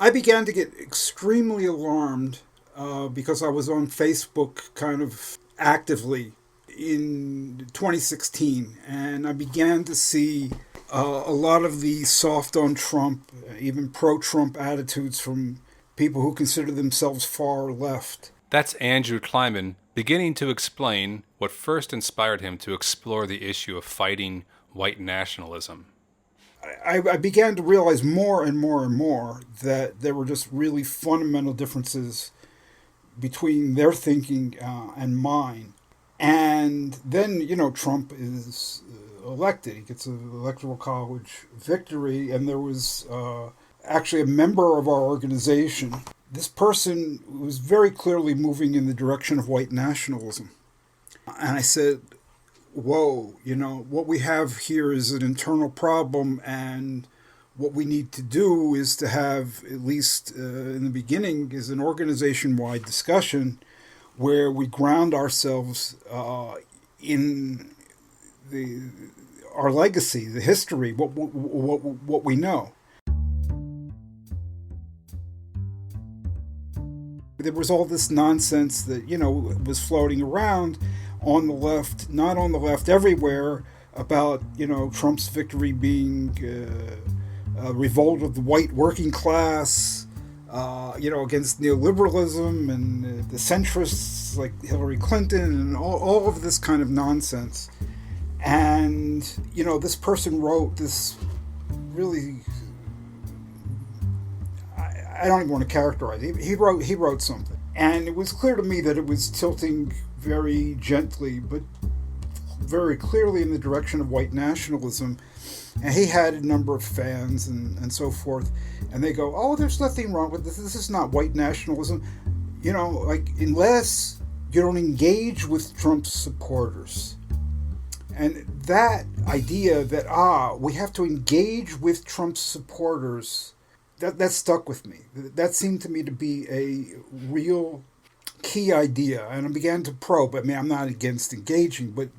I began to get extremely alarmed because I was on Facebook kind of actively in 2016, and I began to see a lot of the soft on Trump, even pro-Trump attitudes from people who consider themselves far left. That's Andrew Kliman beginning to explain what first inspired him to explore the issue of fighting white nationalism. I began to realize more and more and more that there were just really fundamental differences between their thinking and mine. And then, Trump is elected. He gets an electoral college victory, and there was actually a member of our organization. This person was very clearly moving in the direction of white nationalism. And I said, whoa, what we have here is an internal problem, and what we need to do is to have, at least in the beginning, is an organization-wide discussion where we ground ourselves in our legacy, the history, what we know. There was all this nonsense that, was floating around on the left, not on the left, everywhere, about, Trump's victory being a revolt of the white working class, against neoliberalism and the centrists like Hillary Clinton and all of this kind of nonsense. And, this person wrote this really, I don't even want to characterize it. He wrote something. And it was clear to me that it was tilting very gently, but very clearly in the direction of white nationalism. And he had a number of fans and so forth. And they go, oh, there's nothing wrong with this. This is not white nationalism. Unless you don't engage with Trump's supporters. And that idea that, we have to engage with Trump's supporters, that stuck with me. That seemed to me to be a real key idea. And I began to probe. I mean, I'm not against engaging, but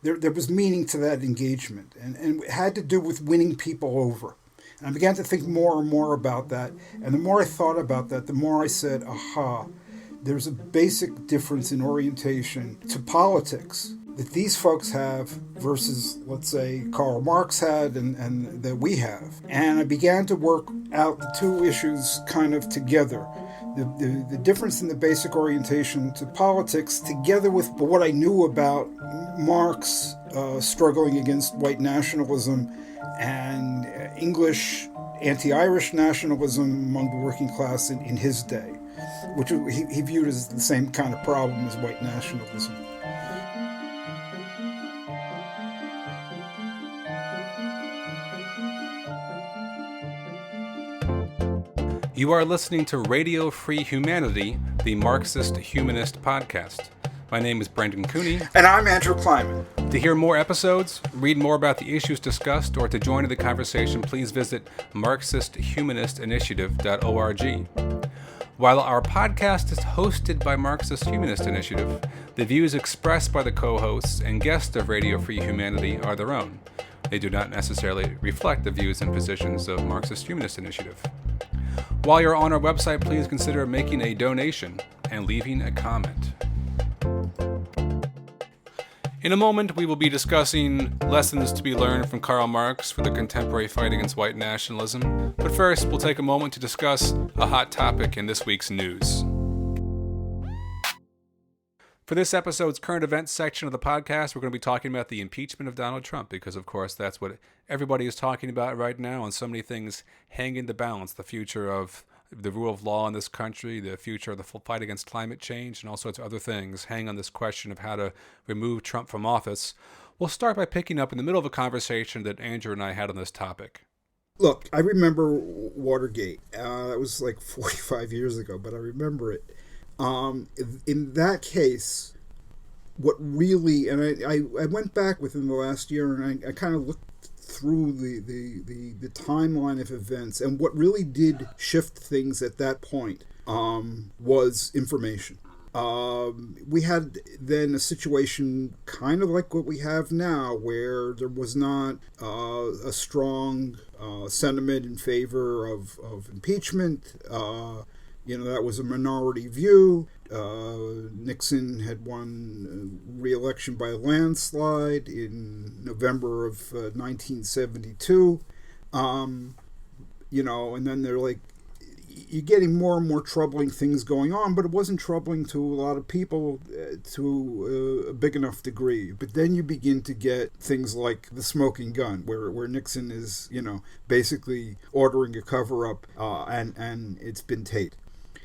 there was meaning to that engagement. And it had to do with winning people over. And I began to think more and more about that. And the more I thought about that, the more I said, aha, there's a basic difference in orientation to politics that these folks have versus, let's say, Karl Marx had and that we have. And I began to work out the two issues kind of together. The difference in the basic orientation to politics together with what I knew about Marx struggling against white nationalism and English anti-Irish nationalism among the working class in his day, which he viewed as the same kind of problem as white nationalism. You are listening to Radio Free Humanity, the Marxist-Humanist Podcast. My name is Brendan Cooney. And I'm Andrew Kliman. To hear more episodes, read more about the issues discussed, or to join in the conversation, please visit Marxist-Humanist-Initiative.org. While our podcast is hosted by Marxist-Humanist Initiative, the views expressed by the co-hosts and guests of Radio Free Humanity are their own. They do not necessarily reflect the views and positions of Marxist-Humanist Initiative. While you're on our website, please consider making a donation and leaving a comment. In a moment, we will be discussing lessons to be learned from Karl Marx for the contemporary fight against white nationalism. But first, we'll take a moment to discuss a hot topic in this week's news. For this episode's current events section of the podcast, we're going to be talking about the impeachment of Donald Trump, because, of course, that's what everybody is talking about right now, and so many things hang in the balance. The future of the rule of law in this country, the future of the full fight against climate change, and all sorts of other things hang on this question of how to remove Trump from office. We'll start by picking up in the middle of a conversation that Andrew and I had on this topic. Look, I remember Watergate. It was like 45 years ago, but I remember it. In that case, what really, and I went back within the last year and I kind of looked through the timeline of events, and what really did shift things at that point was information. We had then a situation kind of like what we have now, where there was not a strong sentiment in favor of impeachment. That was a minority view. Nixon had won re-election by a landslide in November of 1972. And then they're like, you're getting more and more troubling things going on, but it wasn't troubling to a lot of people to a big enough degree. But then you begin to get things like the smoking gun, where Nixon is, basically ordering a cover-up, and it's been taped.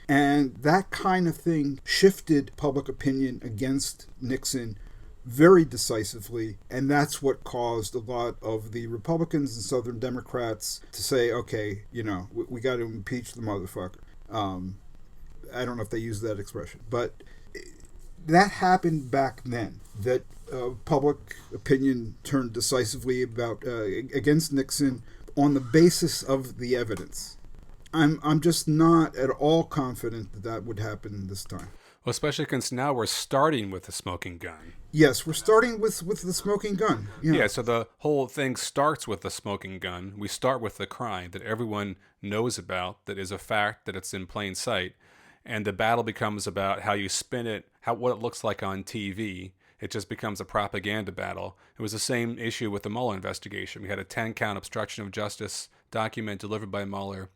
And that kind of thing shifted public opinion against Nixon very decisively, and that's what caused a lot of the Republicans and Southern Democrats to say, okay, we got to impeach the motherfucker. I don't know if they use that expression, but that happened back then, that public opinion turned decisively against Nixon on the basis of the evidence. I'm just not at all confident that would happen this time. Well, especially since now we're starting with the smoking gun. Yes, we're starting with the smoking gun. Yeah, so the whole thing starts with the smoking gun. We start with the crime that everyone knows about, that is a fact, that it's in plain sight. And the battle becomes about how you spin it, what it looks like on TV. It just becomes a propaganda battle. It was the same issue with the Mueller investigation. We had a 10-count obstruction of justice document delivered by Mueller.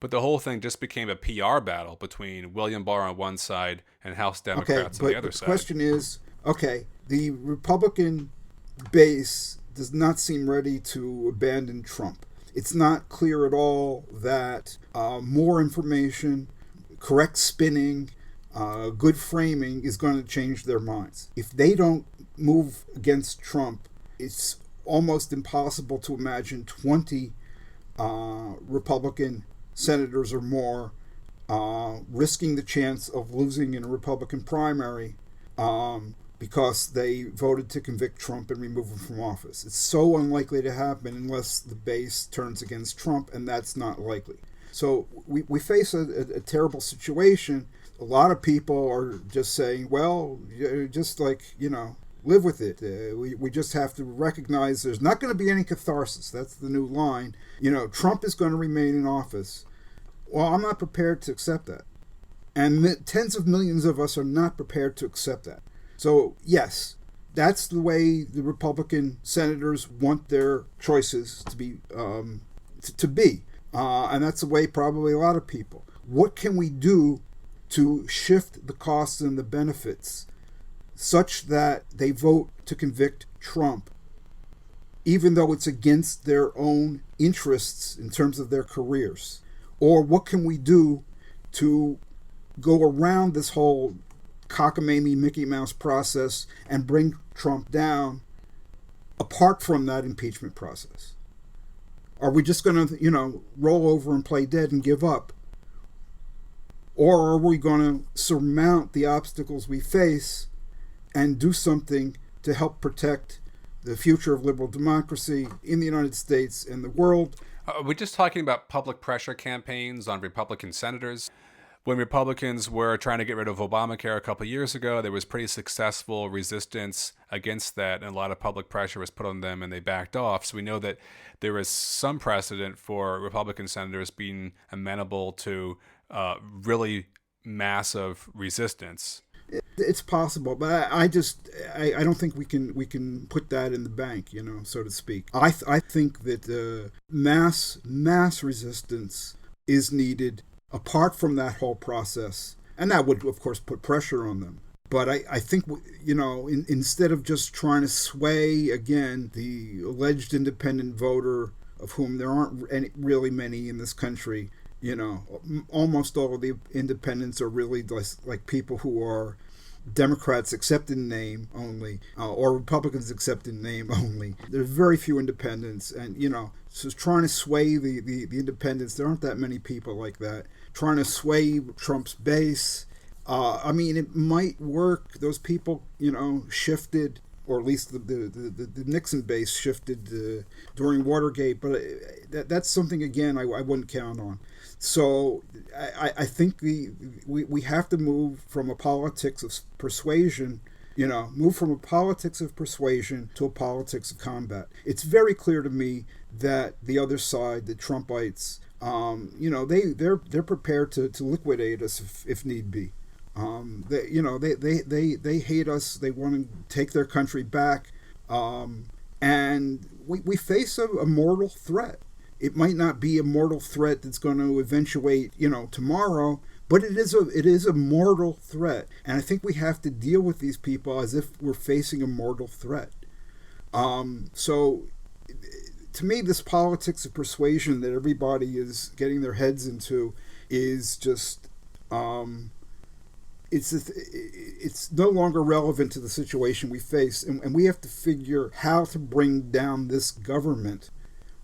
But the whole thing just became a PR battle between William Barr on one side and House Democrats on the other side. The question is, the Republican base does not seem ready to abandon Trump. It's not clear at all that more information, correct spinning, good framing is going to change their minds. If they don't move against Trump, it's almost impossible to imagine 20 Republican senators or more risking the chance of losing in a Republican primary because they voted to convict Trump and remove him from office. It's so unlikely to happen unless the base turns against Trump, and that's not likely. So we face a terrible situation. A lot of people are just saying, well, just live with it. We just have to recognize there's not going to be any catharsis. That's the new line. Trump is going to remain in office. Well, I'm not prepared to accept that. And tens of millions of us are not prepared to accept that. So, yes, that's the way the Republican senators want their choices to be. And that's the way probably a lot of people. What can we do to shift the costs and the benefits such that they vote to convict Trump, even though it's against their own interests in terms of their careers? Or what can we do to go around this whole cockamamie Mickey Mouse process and bring Trump down apart from that impeachment process? Are we just going to, roll over and play dead and give up? Or are we going to surmount the obstacles we face and do something to help protect the future of liberal democracy in the United States and the world? We're just talking about public pressure campaigns on Republican senators. When Republicans were trying to get rid of Obamacare a couple of years ago, there was pretty successful resistance against that, and a lot of public pressure was put on them, and they backed off. So we know that there is some precedent for Republican senators being amenable to really massive resistance. It's possible, but I don't think we can put that in the bank, so to speak. I think that mass resistance is needed apart from that whole process, and that would of course put pressure on them. But I think instead of just trying to sway again the alleged independent voter, of whom there aren't really many in this country. Almost all of the independents are really like people who are Democrats except in name only, or Republicans except in name only. There's very few independents, and so trying to sway the independents. There aren't that many people like that. Trying to sway Trump's base. It might work. Those people, shifted, or at least the Nixon base shifted during Watergate, but that's something again I wouldn't count on. So I think we have to move from a politics of persuasion, move from a politics of persuasion to a politics of combat. It's very clear to me that the other side, the Trumpites, they're prepared to liquidate us if need be. They hate us. They want to take their country back, and we face a mortal threat. It might not be a mortal threat that's going to eventuate, tomorrow, but it is a mortal threat, and I think we have to deal with these people as if we're facing a mortal threat. So, to me, this politics of persuasion that everybody is getting their heads into is just it's no longer relevant to the situation we face, and we have to figure how to bring down this government.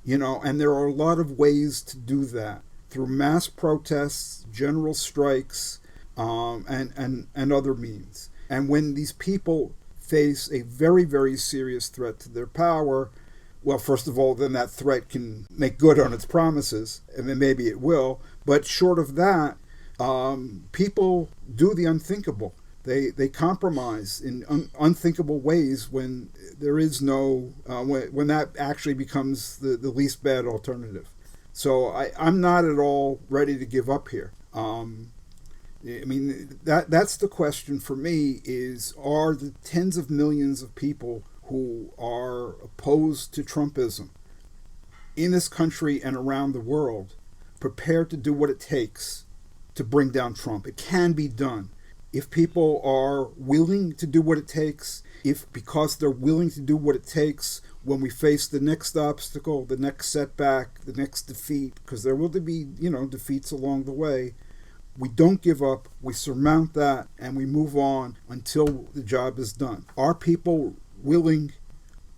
And there are a lot of ways to do that through mass protests, general strikes, and other means. And when these people face a very, very serious threat to their power, well, first of all, then that threat can make good on its promises, and then maybe it will. But short of that, people do the unthinkable. They compromise in unthinkable ways when there is no when that actually becomes the least bad alternative. So I'm not at all ready to give up here. That's the question for me: are the tens of millions of people who are opposed to Trumpism in this country and around the world prepared to do what it takes to bring down Trump? It can be done. If people are willing to do what it takes, because they're willing to do what it takes when we face the next obstacle, the next setback, the next defeat, because there will be, defeats along the way, we don't give up, we surmount that, and we move on until the job is done. Are people willing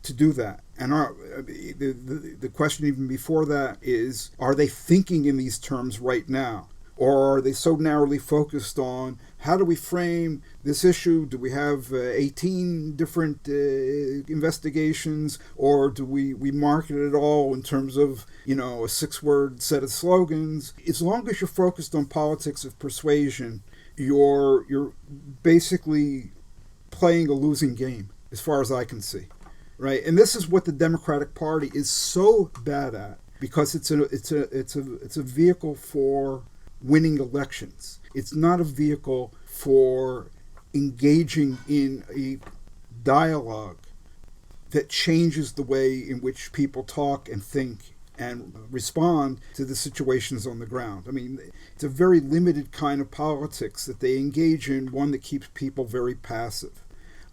to do that? And the question even before that is, are they thinking in these terms right now? Or are they so narrowly focused on how do we frame this issue? Do we have 18 different investigations? Or do we market it all in terms of, a 6-word set of slogans? As long as you're focused on politics of persuasion, you're basically playing a losing game, as far as I can see. Right? And this is what the Democratic Party is so bad at, because it's a vehicle for winning elections. It's not a vehicle for engaging in a dialogue that changes the way in which people talk and think and respond to the situations on the ground. It's a very limited kind of politics that they engage in, one that keeps people very passive.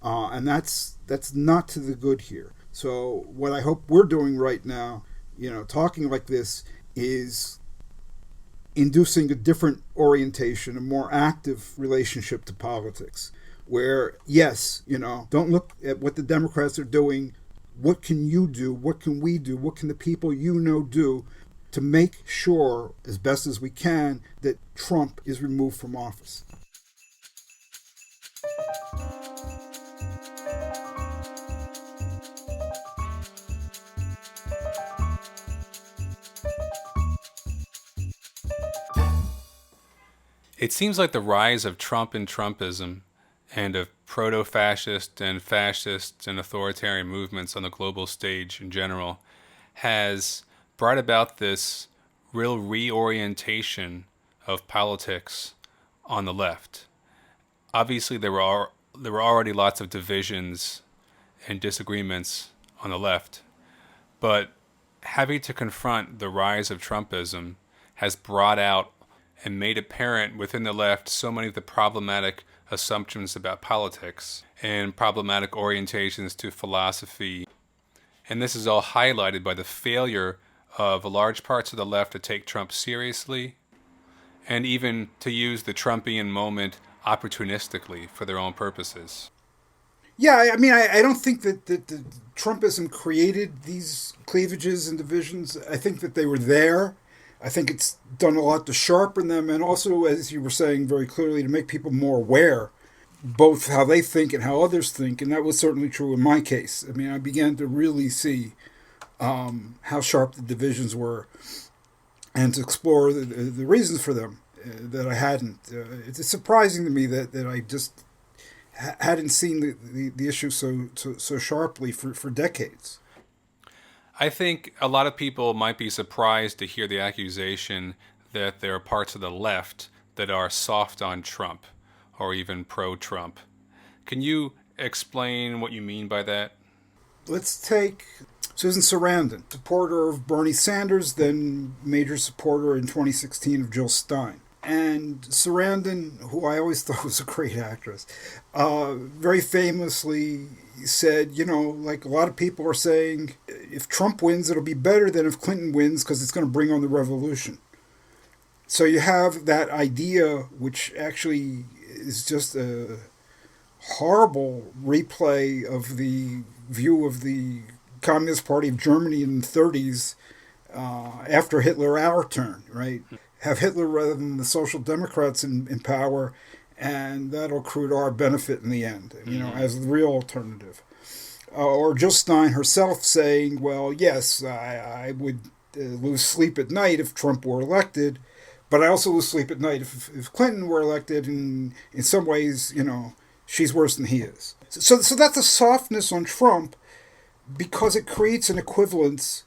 And that's not to the good here. So what I hope we're doing right now, talking like this, is inducing a different orientation, a more active relationship to politics, where, yes, don't look at what the Democrats are doing. What can you do? What can we do? What can the people do to make sure, as best as we can, that Trump is removed from office? It seems like the rise of Trump and Trumpism and of proto-fascist and fascist and authoritarian movements on the global stage in general has brought about this real reorientation of politics on the left. Obviously, there were already lots of divisions and disagreements on the left, but having to confront the rise of Trumpism has brought out and made apparent within the left so many of the problematic assumptions about politics and problematic orientations to philosophy. And this is all highlighted by the failure of large parts of the left to take Trump seriously and even to use the Trumpian moment opportunistically for their own purposes. Yeah, I don't think that the Trumpism created these cleavages and divisions. I think that they were there. I think it's done a lot to sharpen them, and also, as you were saying very clearly, to make people more aware, both how they think and how others think, and that was certainly true in my case. I began to really see how sharp the divisions were, and to explore the reasons for them that I hadn't. It's surprising to me that I just hadn't seen the issue so sharply for decades. I think a lot of people might be surprised to hear the accusation that there are parts of the left that are soft on Trump or even pro-Trump. Can you explain what you mean by that? Let's take Susan Sarandon, supporter of Bernie Sanders, then major supporter in 2016 of Jill Stein. And Sarandon, who I always thought was a great actress, very famously said, like a lot of people are saying, if Trump wins, it'll be better than if Clinton wins because it's going to bring on the revolution. So you have that idea, which actually is just a horrible replay of the view of the Communist Party of Germany in the 30s after Hitler our turn, right? Have Hitler rather than the Social Democrats in power, and that'll accrue to our benefit in the end, as the real alternative. Or Jill Stein herself saying, well, yes, I would lose sleep at night if Trump were elected, but I also lose sleep at night if Clinton were elected, and in some ways, she's worse than he is. So that's a softness on Trump because it creates an equivalence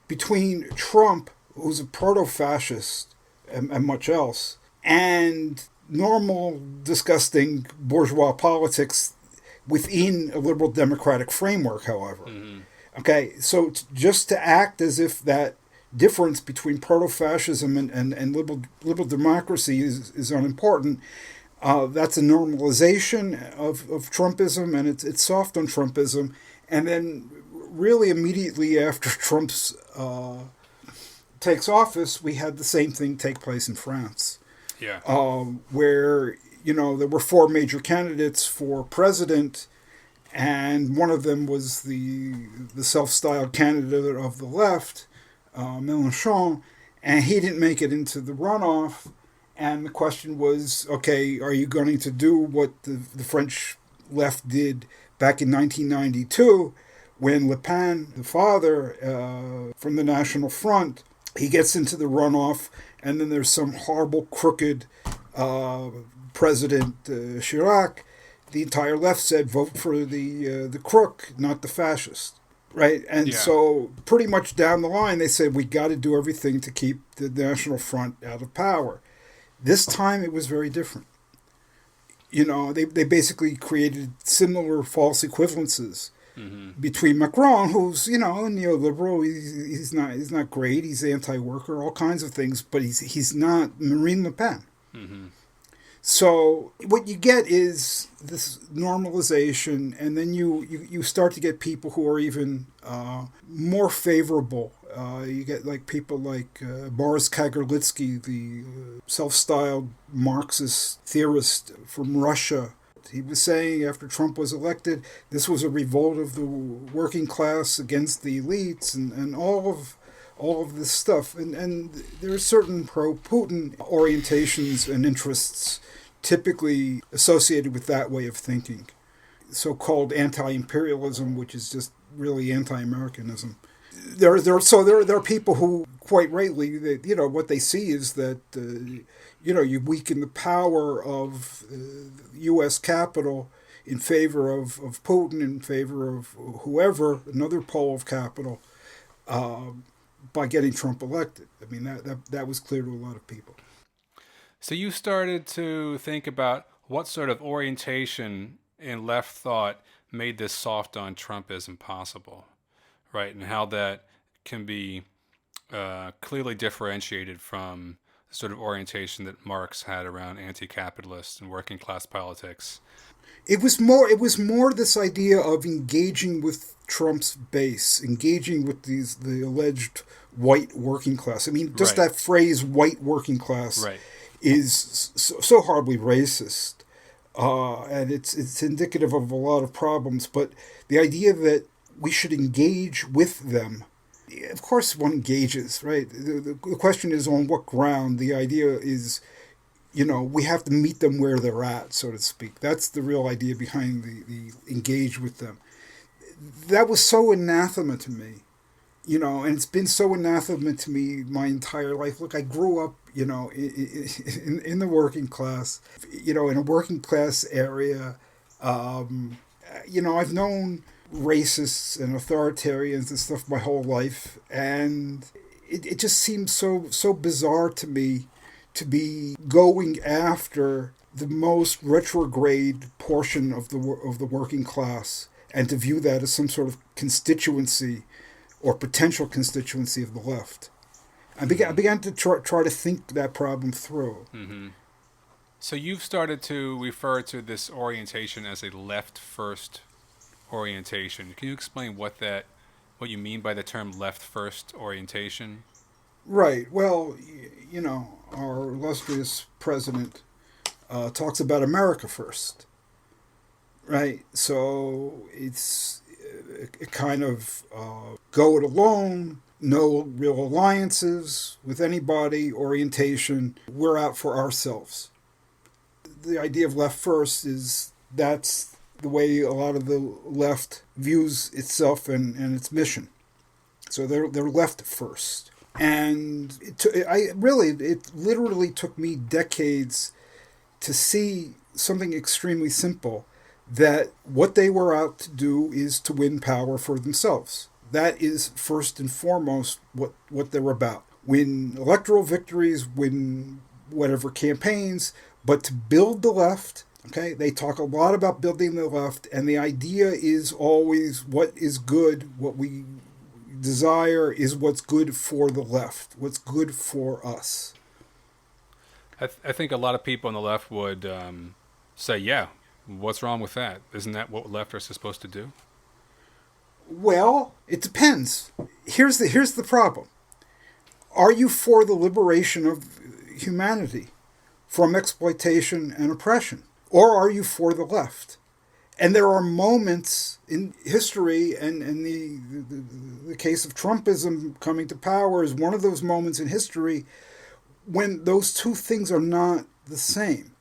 between Trump, who's a proto-fascist and much else, and normal, disgusting bourgeois politics within a liberal democratic framework, however. Mm-hmm. Okay, so just to act as if that difference between proto-fascism and liberal democracy is unimportant, that's a normalization of Trumpism, and it's soft on Trumpism. And then really immediately after Trump's takes office, we had the same thing take place in France. Yeah. Where, there were four major candidates for president, and one of them was the self-styled candidate of the left, Mélenchon, and he didn't make it into the runoff. And the question was, okay, are you going to do what the French left did back in 1992 when Le Pen, the father from the National Front, he gets into the runoff, and then there's some horrible, crooked President Chirac. The entire left said, vote for the crook, not the fascist. Right? And so pretty much down the line, they said, we got to do everything to keep the National Front out of power. This time, it was very different. They basically created similar false equivalences between Macron, who's, a neoliberal. He's not great. He's anti-worker, all kinds of things, but he's not Marine Le Pen. Mm-hmm. So what you get is this normalization, and then you start to get people who are even more favorable. You get like people like Boris Kagarlitsky, the self-styled Marxist theorist from Russia. He was saying after Trump was elected, this was a revolt of the working class against the elites, and all of this stuff. And there are certain pro-Putin orientations and interests typically associated with that way of thinking. So-called anti-imperialism, which is just really anti-Americanism. There are people who, quite rightly, that what they see is that you weaken the power of U.S. capital in favor of Putin, in favor of whoever, another pole of capital, by getting Trump elected. I mean, that was clear to a lot of people. So you started to think about what sort of orientation in left thought made this soft on Trumpism possible, right? And how that can be clearly differentiated from the sort of orientation that Marx had around anti-capitalist and working class politics. It was more this idea of engaging with Trump's base, engaging with the alleged white working class. I mean, just that phrase, white working class, is so horribly racist. And it's indicative of a lot of problems. But the idea that we should engage with them, of course one engages, right? The question is on what ground. The idea is, we have to meet them where they're at, so to speak. That's the real idea behind the engage with them. That was so anathema to me, and it's been so anathema to me my entire life. Look, I grew up, in the working class, in a working class area. I've known racists and authoritarians and stuff my whole life, and it just seems so bizarre to me to be going after the most retrograde portion of the working class and to view that as some sort of constituency or potential constituency of the left. I began to try to think that problem through. Mm-hmm. So you've started to refer to this orientation as a left-first orientation. Can you explain what you mean by the term left-first orientation? Right. Well, our illustrious president talks about America first. Right. So it's a kind of go it alone, no real alliances with anybody orientation. We're out for ourselves. The idea of left first that's the way a lot of the left views itself and its mission. So they're left first. And it literally took me decades to see something extremely simple, that what they were out to do is to win power for themselves. That is first and foremost what they're about. Win electoral victories, win whatever campaigns, but to build the left. Okay, they talk a lot about building the left, and the idea is always what is good, what we desire is what's good for the left, what's good for us. I think a lot of people on the left would say, yeah, what's wrong with that? Isn't that what left are supposed to do? Well, it depends. Here's the problem. Are you for the liberation of humanity from exploitation and oppression? Or are you for the left? And there are moments in history, and the case of Trumpism coming to power is one of those moments in history when those two things are not the same.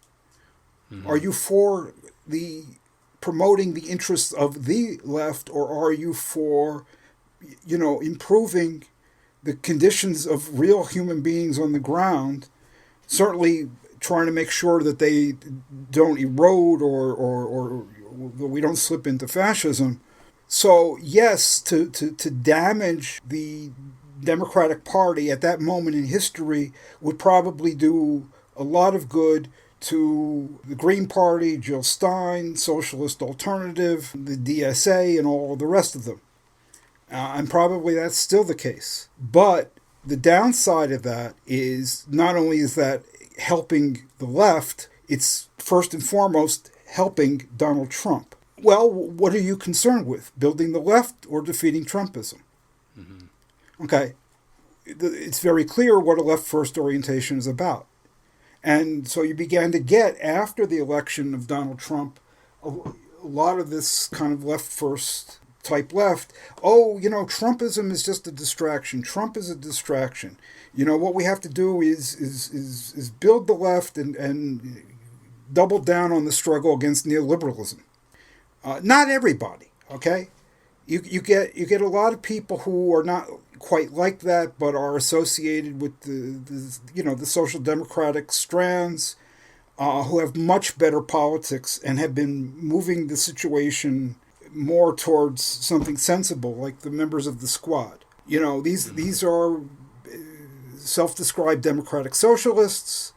Mm-hmm. Are you for the promoting the interests of the left, or are you for, improving the conditions of real human beings on the ground, certainly trying to make sure that they don't erode or we don't slip into fascism. So yes, to damage the Democratic Party at that moment in history would probably do a lot of good to the Green Party, Jill Stein, Socialist Alternative, the DSA, and all the rest of them. And probably that's still the case. But the downside of that is not only is that helping the left, it's first and foremost helping Donald Trump. Well, what are you concerned with? Building the left or defeating Trumpism? Mm-hmm. Okay. It's very clear what a left-first orientation is about. And so you began to get, after the election of Donald Trump, a lot of this kind of left-first type left. Oh, Trumpism is just a distraction. Trump is a distraction. What we have to do is build the left and double down on the struggle against neoliberalism. Not everybody, okay? You get a lot of people who are not quite like that, but are associated with the social democratic strands, who have much better politics and have been moving the situation more towards something sensible, like the members of the Squad. These are self-described democratic socialists,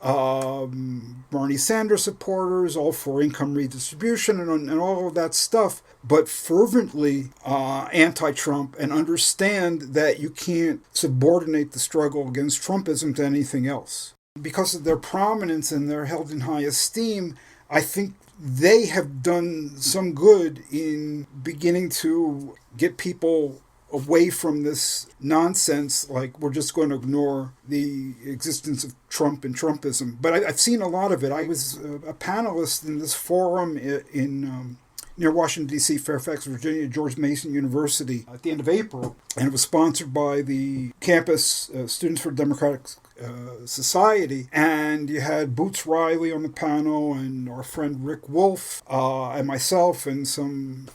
Bernie Sanders supporters, all for income redistribution and all of that stuff, but fervently anti-Trump, and understand that you can't subordinate the struggle against Trumpism to anything else. Because of their prominence and they're held in high esteem, I think they have done some good in beginning to get people away from this nonsense, like we're just going to ignore the existence of Trump and Trumpism. But I've seen a lot of it. I was a panelist in this forum in near Washington, D.C., Fairfax, Virginia, George Mason University at the end of April, and it was sponsored by the campus Students for Democratic Society, and you had Boots Riley on the panel, and our friend Rick Wolf, and myself, and some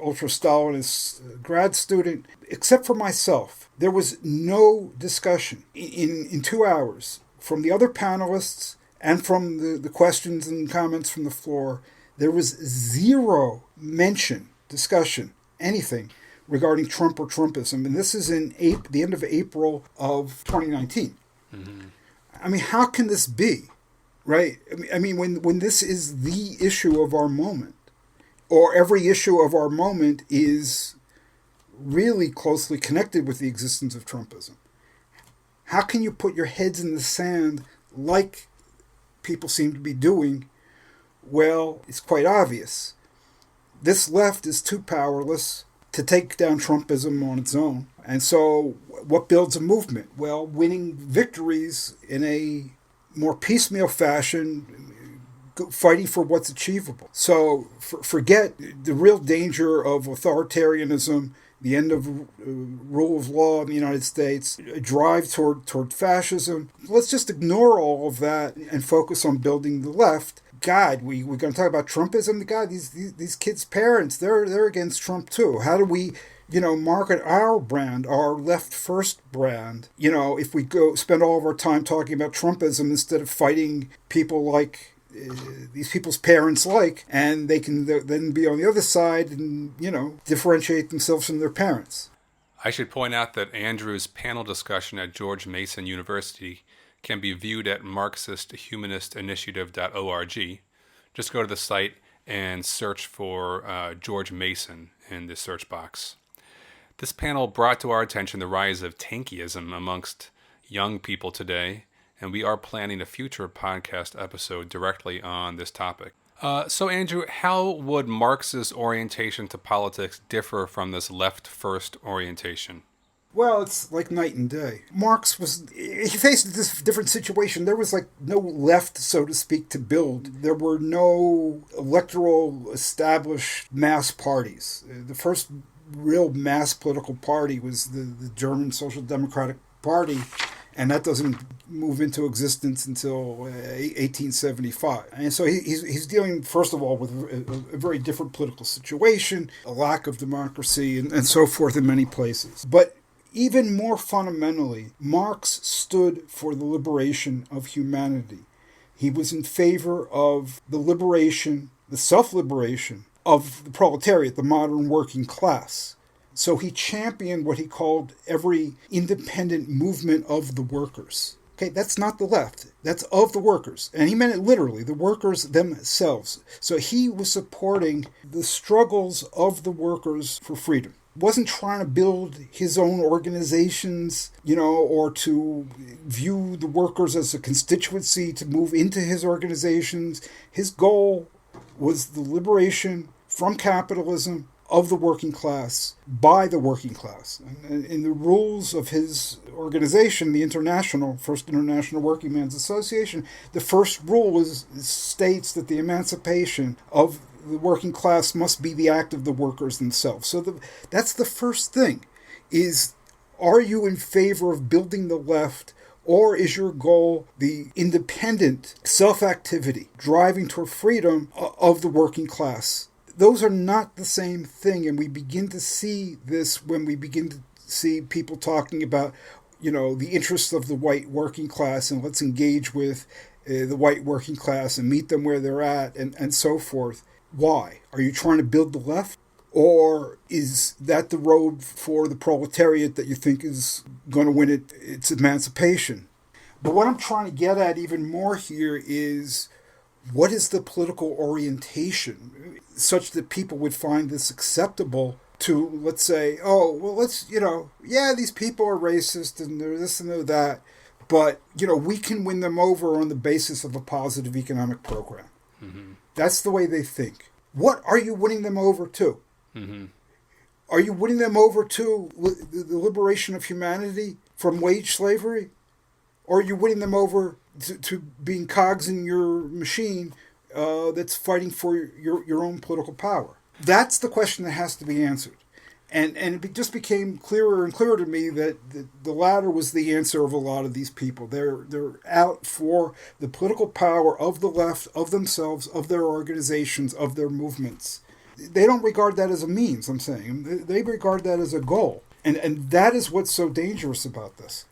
ultra-Stalinist grad student. Except for myself, there was no discussion in 2 hours from the other panelists and from the questions and comments from the floor. There was zero mention discussion, anything regarding Trump or Trumpism, and this is in the end of April of 2019. Mm-hmm. I mean, how can this be, right? I mean, when this is the issue of our moment, or every issue of our moment is really closely connected with the existence of Trumpism. How can you put your heads in the sand like people seem to be doing? Well, it's quite obvious. This left is too powerless to take down Trumpism on its own. And so what builds a movement? Well, winning victories in a more piecemeal fashion, fighting for what's achievable. So forget the real danger of authoritarianism, the end of rule of law in the United States, a drive toward fascism. Let's just ignore all of that and focus on building the left. God, we're going to talk about Trumpism. God, these kids' parents, they're against Trump too. How do we, market our brand, our left first brand? If we go spend all of our time talking about Trumpism instead of fighting people like these people's parents and they can then be on the other side and, differentiate themselves from their parents. I should point out that Andrew's panel discussion at George Mason University can be viewed at Marxist-Humanist Initiative.org. Just go to the site and search for George Mason in the search box. This panel brought to our attention the rise of tankyism amongst young people today, and we are planning a future podcast episode directly on this topic. So, Andrew, how would Marx's orientation to politics differ from this left-first orientation? Well, it's like night and day. Marx he faced this different situation. There was no left, so to speak, to build. There were no electoral established mass parties. The first real mass political party was the German Social Democratic Party, and that doesn't move into existence until 1875. And so he's dealing, first of all, with a very different political situation, a lack of democracy, and so forth in many places. But even more fundamentally, Marx stood for the liberation of humanity. He was in favor of the liberation, the self-liberation of the proletariat, the modern working class. So he championed what he called every independent movement of the workers. Okay, that's not the left. That's of the workers. And he meant it literally, the workers themselves. So he was supporting the struggles of the workers for freedom. Wasn't trying to build his own organizations, or to view the workers as a constituency to move into his organizations. His goal was the liberation from capitalism of the working class by the working class. And in the rules of his organization, the First International Working Men's Association, the first rule states that the emancipation of the working class must be the act of the workers themselves. So that's the first thing, is are you in favor of building the left, or is your goal the independent self-activity, driving toward freedom of the working class? Those are not the same thing, and we begin to see this when we begin to see people talking about, the interests of the white working class, and let's engage with the white working class and meet them where they're at, and so forth. Why? Are you trying to build the left? Or is that the road for the proletariat that you think is going to win its emancipation? But what I'm trying to get at even more here is, what is the political orientation such that people would find this acceptable to, let's say, these people are racist and they're this and they're that, but, we can win them over on the basis of a positive economic program. Mm-hmm. That's the way they think. What are you winning them over to? Mm-hmm. Are you winning them over to the liberation of humanity from wage slavery? Or are you winning them over to being cogs in your machine that's fighting for your own political power? That's the question that has to be answered. And it just became clearer and clearer to me that the latter was the answer of a lot of these people. They're out for the political power of the left, of themselves, of their organizations, of their movements. They don't regard that as a means, I'm saying. They regard that as a goal. And that is what's so dangerous about this.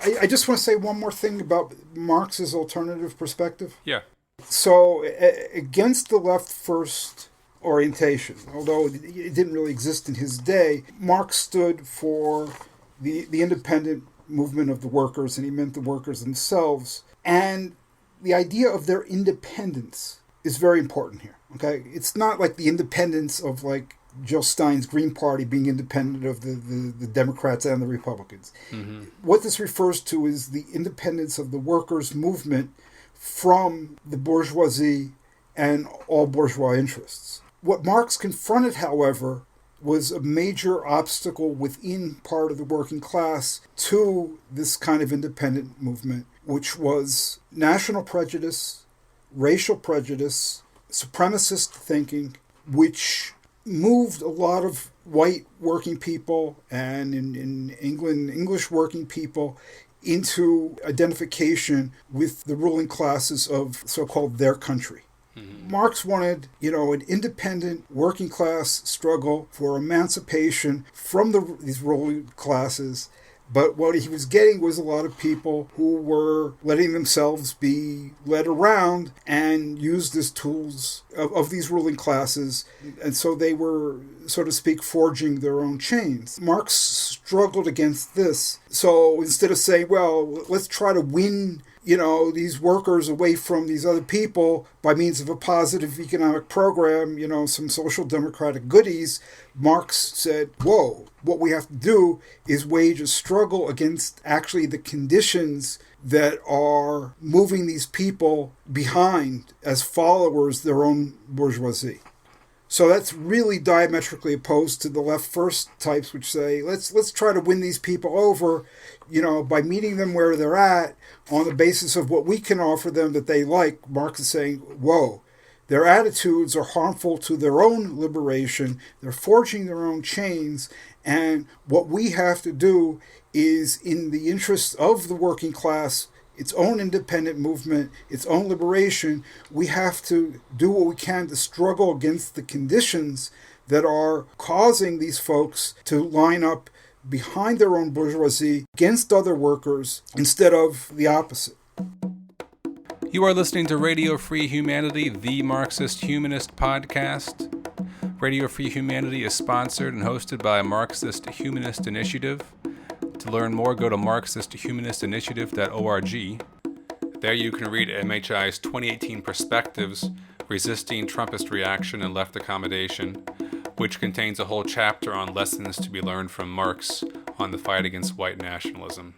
I just want to say one more thing about Marx's alternative perspective. Yeah. So against the left first orientation. Although it didn't really exist in his day, Marx stood for the independent movement of the workers, and he meant the workers themselves. And the idea of their independence is very important here. Okay, it's not like the independence of like Jill Stein's Green Party being independent of the Democrats and the Republicans. Mm-hmm. What this refers to is the independence of the workers' movement from the bourgeoisie and all bourgeois interests. What Marx confronted, however, was a major obstacle within part of the working class to this kind of independent movement, which was national prejudice, racial prejudice, supremacist thinking, which moved a lot of white working people and in England, English working people into identification with the ruling classes of so-called their country. Mm-hmm. Marx wanted, an independent working class struggle for emancipation from these ruling classes. But what he was getting was a lot of people who were letting themselves be led around and used as tools of these ruling classes. And so they were, so to speak, forging their own chains. Marx struggled against this. So instead of saying, well, let's try to win these workers away from these other people by means of a positive economic program, some social democratic goodies, Marx said, whoa, what we have to do is wage a struggle against actually the conditions that are moving these people behind as followers their own bourgeoisie. So that's really diametrically opposed to the left first types, which say, let's try to win these people over, by meeting them where they're at on the basis of what we can offer them that they like. Marx is saying, whoa, their attitudes are harmful to their own liberation. They're forging their own chains. And what we have to do is, in the interest of the working class, its own independent movement, its own liberation, we have to do what we can to struggle against the conditions that are causing these folks to line up behind their own bourgeoisie against other workers instead of the opposite. You are listening to Radio Free Humanity, the Marxist-Humanist Podcast. Radio Free Humanity is sponsored and hosted by Marxist-Humanist Initiative. To learn more, go to Marxist-HumanistInitiative.org. There you can read MHI's 2018 Perspectives, Resisting Trumpist Reaction and Left Accommodation, which contains a whole chapter on lessons to be learned from Marx on the fight against white nationalism.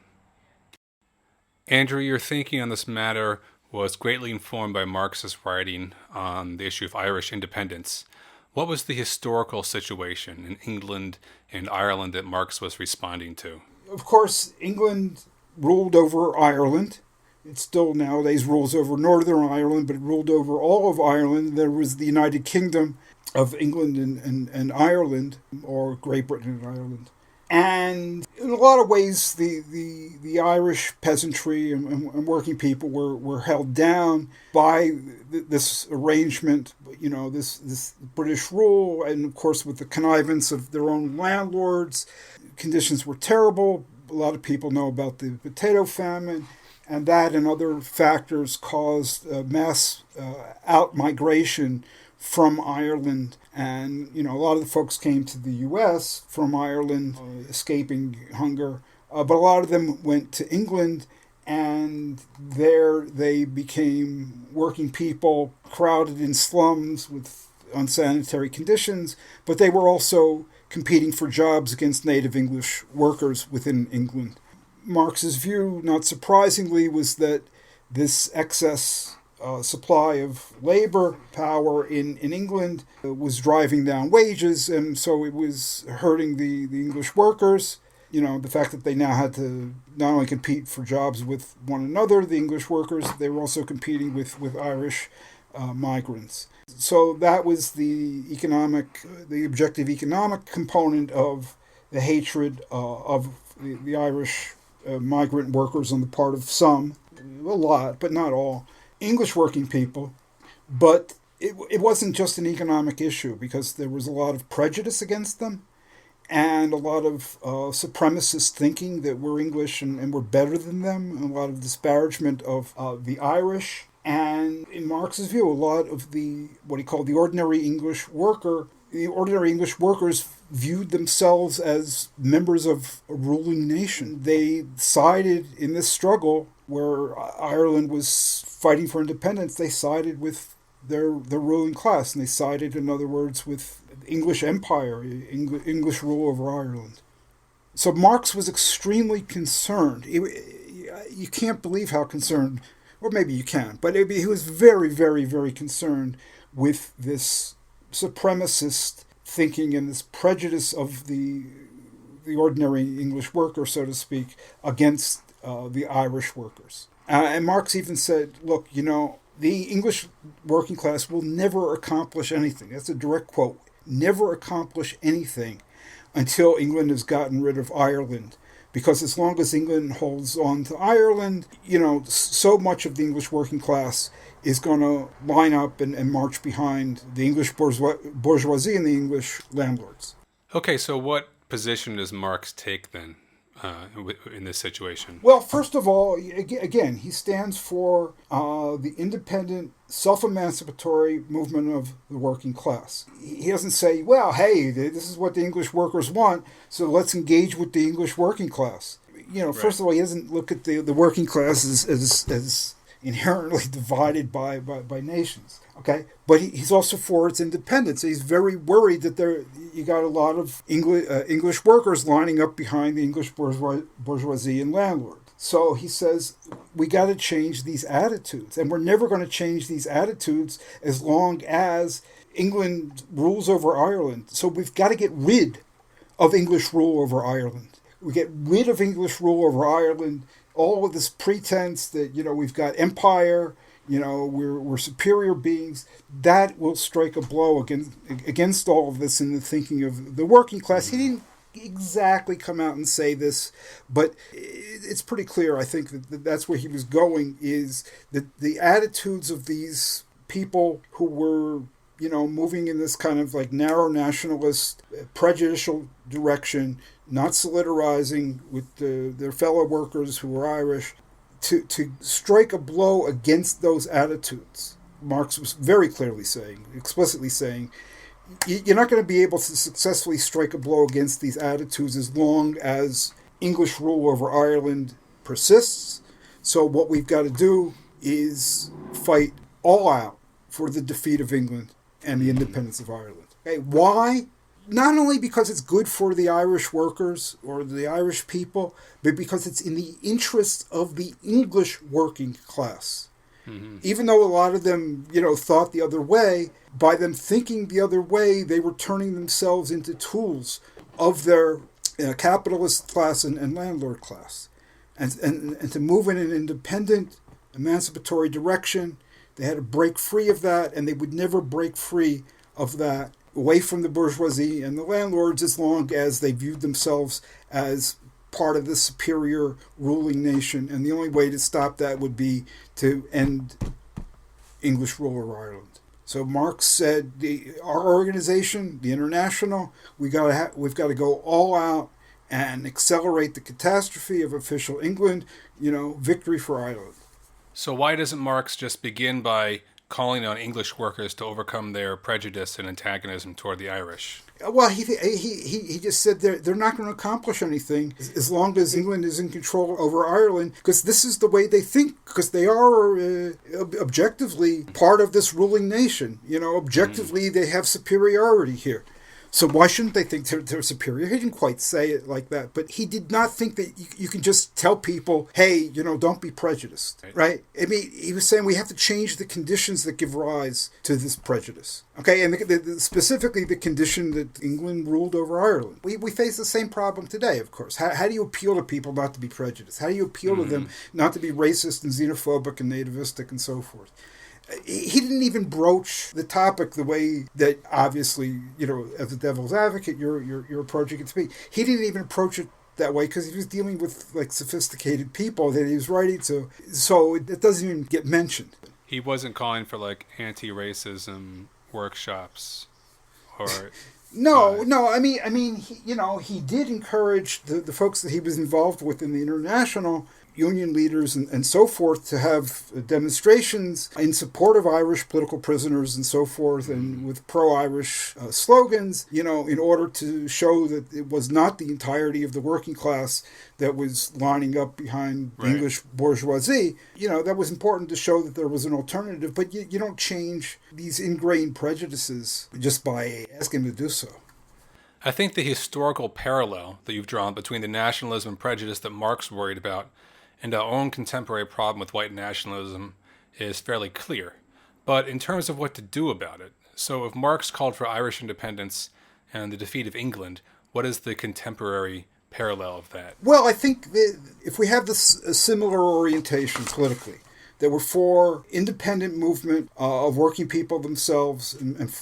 Andrew, your thinking on this matter was greatly informed by Marx's writing on the issue of Irish independence. What was the historical situation in England and Ireland that Marx was responding to? Of course, England ruled over Ireland. It still nowadays rules over Northern Ireland, but it ruled over all of Ireland. There was the United Kingdom of England and Ireland, or Great Britain and Ireland. And in a lot of ways, the Irish peasantry and working people were held down by this arrangement, this British rule, and of course with the connivance of their own landlords. Conditions were terrible. A lot of people know about the potato famine, and that and other factors caused mass out-migration from Ireland. And, a lot of the folks came to the U.S. from Ireland, escaping hunger. But a lot of them went to England, and there they became working people crowded in slums with unsanitary conditions. But they were also competing for jobs against native English workers within England. Marx's view, not surprisingly, was that this excess supply of labor power in England was driving down wages, and so it was hurting the English workers. The fact that they now had to not only compete for jobs with one another, the English workers, they were also competing with Irish migrants. So that was the objective economic component of the hatred of the Irish migrant workers on the part of some, a lot, but not all, English working people. But it wasn't just an economic issue, because there was a lot of prejudice against them and a lot of supremacist thinking that we're English and we're better than them, and a lot of disparagement of the Irish. And in Marx's view, a lot of what he called the ordinary English workers viewed themselves as members of a ruling nation. They sided in this struggle where Ireland was fighting for independence. They sided with their ruling class, and they sided, in other words, with English empire, English rule over Ireland. So Marx was extremely concerned. You can't believe how concerned, or maybe you can, but he was very, very, very concerned with this supremacist thinking and this prejudice of the ordinary English worker, so to speak, against the Irish workers. And Marx even said, look, the English working class will never accomplish anything. That's a direct quote. Never accomplish anything until England has gotten rid of Ireland. Because as long as England holds on to Ireland, so much of the English working class is going to line up and march behind the English bourgeoisie and the English landlords. Okay, so what position does Marx take then in this situation? Well, first of all, again, he stands for the independent, self-emancipatory movement of the working class. He doesn't say, well, hey, this is what the English workers want, so let's engage with the English working class. Right. First of all, he doesn't look at the working class as inherently divided by nations. Okay, but he's also for its independence. He's very worried that you got a lot of English workers lining up behind the English bourgeoisie and landlords. So he says we got to change these attitudes, and we're never going to change these attitudes as long as England rules over Ireland. So we've got to get rid of English rule over Ireland. We get rid of English rule over Ireland. All of this pretense that we've got empire. We're superior beings. That will strike a blow against all of this in the thinking of the working class. He didn't exactly come out and say this, but it's pretty clear, I think, that that's where he was going, is that the attitudes of these people who were, moving in this kind of like narrow nationalist, prejudicial direction, not solidarizing with their fellow workers who were Irish, to strike a blow against those attitudes. Marx was very clearly saying, explicitly saying, you're not going to be able to successfully strike a blow against these attitudes as long as English rule over Ireland persists. So what we've got to do is fight all out for the defeat of England and the independence of Ireland. Okay, why? Not only because it's good for the Irish workers or the Irish people, but because it's in the interest of the English working class. Mm-hmm. Even though a lot of them, thought the other way, by them thinking the other way, they were turning themselves into tools of their capitalist class and landlord class. And to move in an independent, emancipatory direction, they had to break free of that, and they would never break free of that away from the bourgeoisie and the landlords as long as they viewed themselves as part of the superior ruling nation. And the only way to stop that would be to end English rule over Ireland. So Marx said, our organization, the International, we've got to go all out and accelerate the catastrophe of official England, victory for Ireland. So why doesn't Marx just begin by calling on English workers to overcome their prejudice and antagonism toward the Irish? Well, he just said they're not going to accomplish anything as long as England is in control over Ireland, because this is the way they think, because they are objectively part of this ruling nation. Objectively, they have superiority here. So why shouldn't they think they're superior? He didn't quite say it like that, but he did not think that you can just tell people, hey, don't be prejudiced, right? I mean, he was saying we have to change the conditions that give rise to this prejudice, okay? And specifically the condition that England ruled over Ireland. We face the same problem today, of course. How do you appeal to people not to be prejudiced? How do you appeal to them not to be racist and xenophobic and nativistic and so forth? He didn't even broach the topic the way that, obviously, as a devil's advocate, you're approaching it to be. He didn't even approach it that way because he was dealing with sophisticated people that he was writing to. So it doesn't even get mentioned. He wasn't calling for anti-racism workshops or. No. I mean, he did encourage the folks that he was involved with in the International, union leaders and so forth to have demonstrations in support of Irish political prisoners and so forth, and with pro-Irish slogans, in order to show that it was not the entirety of the working class that was lining up behind the English bourgeoisie. That was important to show that there was an alternative, but you don't change these ingrained prejudices just by asking them to do so. I think the historical parallel that you've drawn between the nationalism and prejudice that Marx worried about and our own contemporary problem with white nationalism is fairly clear. But in terms of what to do about it, so if Marx called for Irish independence and the defeat of England, what is the contemporary parallel of that? Well, I think that if we have this similar orientation politically, that we're for independent movement of working people themselves and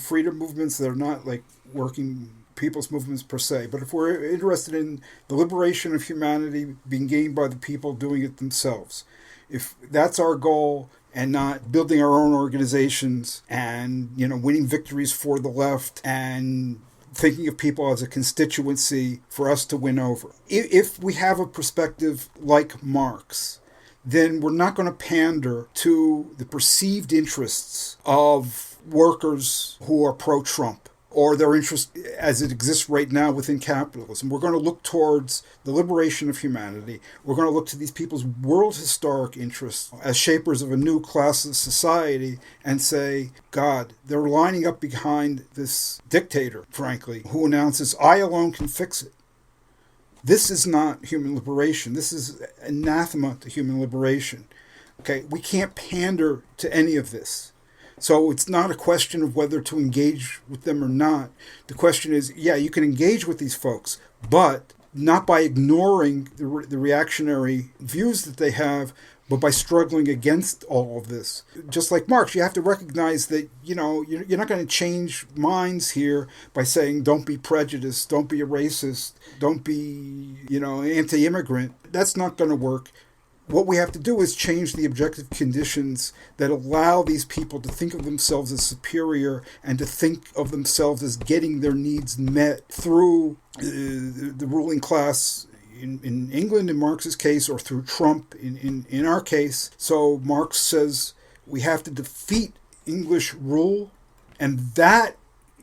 freedom movements that are not like working people's movements per se, but if we're interested in the liberation of humanity being gained by the people doing it themselves, if that's our goal, and not building our own organizations and winning victories for the left and thinking of people as a constituency for us to win over, if we have a perspective like Marx, then we're not going to pander to the perceived interests of workers who are pro-Trump, or their interest as it exists right now within capitalism. We're going to look towards the liberation of humanity. We're going to look to these people's world historic interests as shapers of a new class of society and say, God, they're lining up behind this dictator, frankly, who announces, I alone can fix it. This is not human liberation. This is anathema to human liberation. Okay, we can't pander to any of this. So it's not a question of whether to engage with them or not. The question is, you can engage with these folks, but not by ignoring the reactionary views that they have, but by struggling against all of this. Just like Marx, you have to recognize that, you're not going to change minds here by saying, don't be prejudiced, don't be a racist, don't be, anti-immigrant. That's not going to work. What we have to do is change the objective conditions that allow these people to think of themselves as superior and to think of themselves as getting their needs met through the ruling class in England, in Marx's case, or through Trump in our case. So Marx says we have to defeat English rule, and that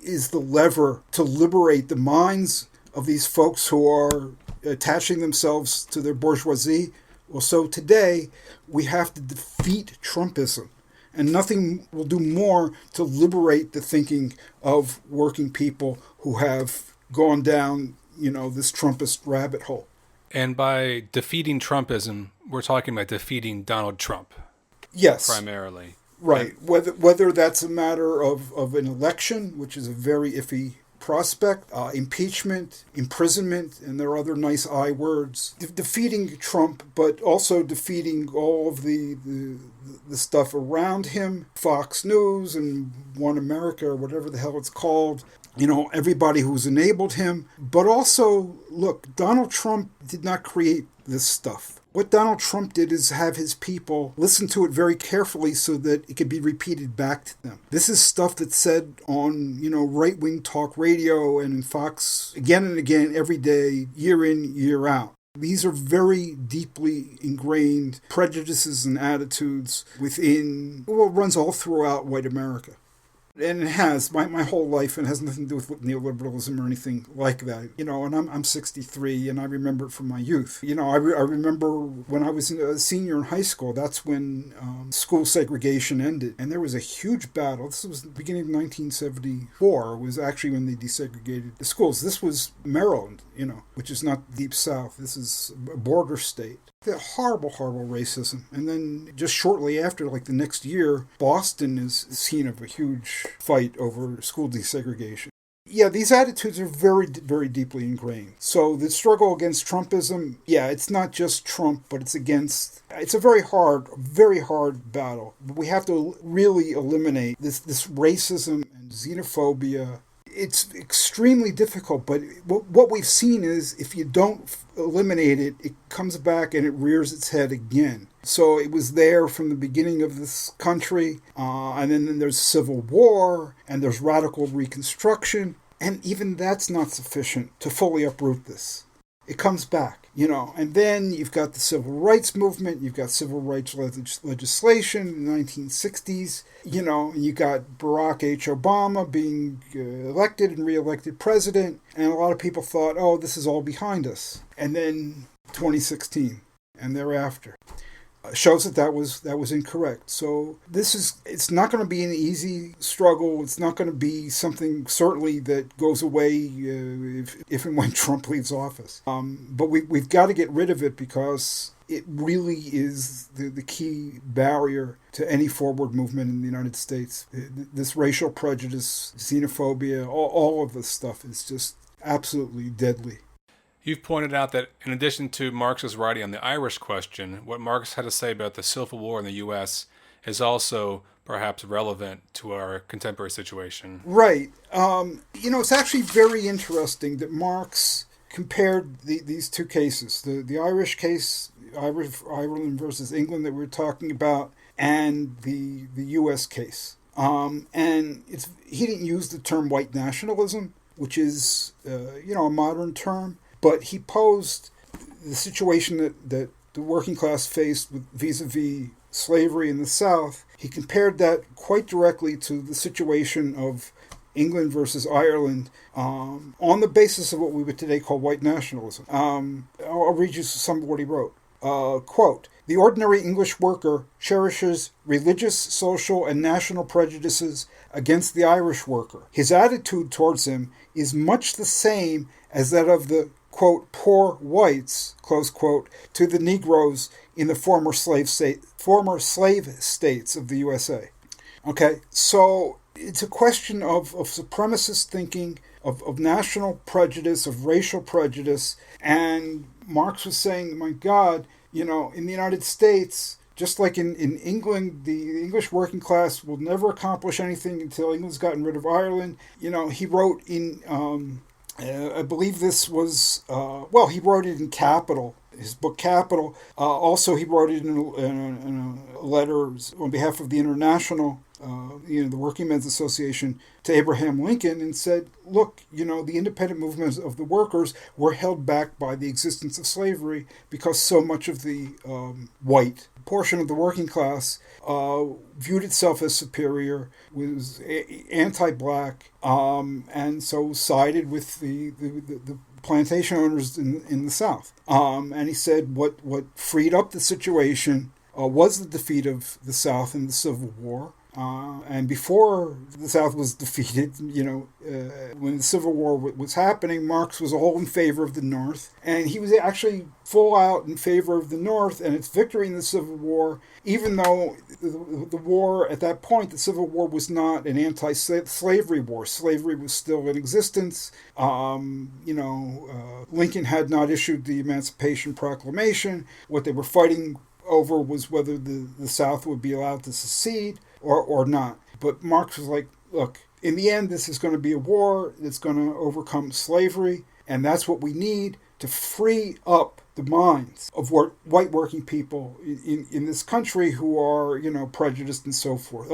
is the lever to liberate the minds of these folks who are attaching themselves to their bourgeoisie. Well, so today we have to defeat Trumpism, and nothing will do more to liberate the thinking of working people who have gone down, this Trumpist rabbit hole. And by defeating Trumpism, we're talking about defeating Donald Trump. Yes. Primarily. Right. Whether that's a matter of an election, which is a very iffy prospect, impeachment, imprisonment, and there are other nice I words. Defeating Trump, but also defeating all of the stuff around him, Fox News and One America, or whatever the hell it's called, everybody who's enabled him. But also, look, Donald Trump did not create this stuff. What Donald Trump did is have his people listen to it very carefully so that it could be repeated back to them. This is stuff that's said on, right-wing talk radio and in Fox again and again every day, year in, year out. These are very deeply ingrained prejudices and attitudes runs all throughout white America. And it has, my whole life, and it has nothing to do with neoliberalism or anything like that. And I'm 63, and I remember it from my youth. I remember when I was a senior in high school, that's when school segregation ended. And there was a huge battle. This was the beginning of 1974, was actually when they desegregated the schools. This was Maryland, which is not deep south. This is a border state. The horrible, horrible racism. And then just shortly after, like the next year, Boston is the scene of a huge fight over school desegregation. Yeah, these attitudes are very, very deeply ingrained. So the struggle against Trumpism, it's not just Trump, but it's a very hard battle. But we have to really eliminate this racism and xenophobia. It's extremely difficult, but what we've seen is if you don't eliminate it, it comes back and it rears its head again. So it was there from the beginning of this country, and then there's civil war, and there's radical reconstruction, and even that's not sufficient to fully uproot this. It comes back. And then you've got the civil rights movement, you've got civil rights legislation in the 1960s, and you got Barack H. Obama being elected and reelected president, and a lot of people thought, oh, this is all behind us. And then 2016 and thereafter shows that was incorrect. So it's not going to be an easy struggle. It's not going to be something certainly that goes away if and when Trump leaves office. But we've got to get rid of it because it really is the key barrier to any forward movement in the United States. This racial prejudice, xenophobia, all of this stuff is just absolutely deadly. You've pointed out that in addition to Marx's writing on the Irish question, what Marx had to say about the Civil War in the U.S. is also perhaps relevant to our contemporary situation. Right. It's actually very interesting that Marx compared these two cases, the Irish case, Ireland versus England that we were talking about, and the U.S. case. And he didn't use the term white nationalism, which is, a modern term. But he posed the situation that the working class faced with vis-a-vis slavery in the South. He compared that quite directly to the situation of England versus Ireland on the basis of what we would today call white nationalism. I'll read you some of what he wrote. Quote, "The ordinary English worker cherishes religious, social, and national prejudices against the Irish worker. His attitude towards him is much the same as that of the, quote, poor whites, close quote, to the Negroes in the former slave states of the USA." Okay, so it's a question of supremacist thinking, of national prejudice, of racial prejudice, and Marx was saying, my God, in the United States, just like in England, the English working class will never accomplish anything until England's gotten rid of Ireland. He wrote in... I believe this was, he wrote it in Capital, his book Capital. Also, he wrote it in a letter on behalf of the International, the Working Men's Association, to Abraham Lincoln, and said, look, the independent movements of the workers were held back by the existence of slavery because so much of the white portion of the working class viewed itself as superior, was anti-black, and so sided with the plantation owners in the South. And he said what freed up the situation was the defeat of the South in the Civil War. And before the South was defeated, when the Civil War was happening, Marx was all in favor of the North. And he was actually full out in favor of the North and its victory in the Civil War, even though the war at that point, the Civil War, was not an anti-slavery war. Slavery was still in existence. Lincoln had not issued the Emancipation Proclamation. What they were fighting over was whether the South would be allowed to secede or not. But Marx was like, look, in the end, this is going to be a war that's going to overcome slavery, and that's what we need to free up the minds of white working people in this country who are, prejudiced and so forth.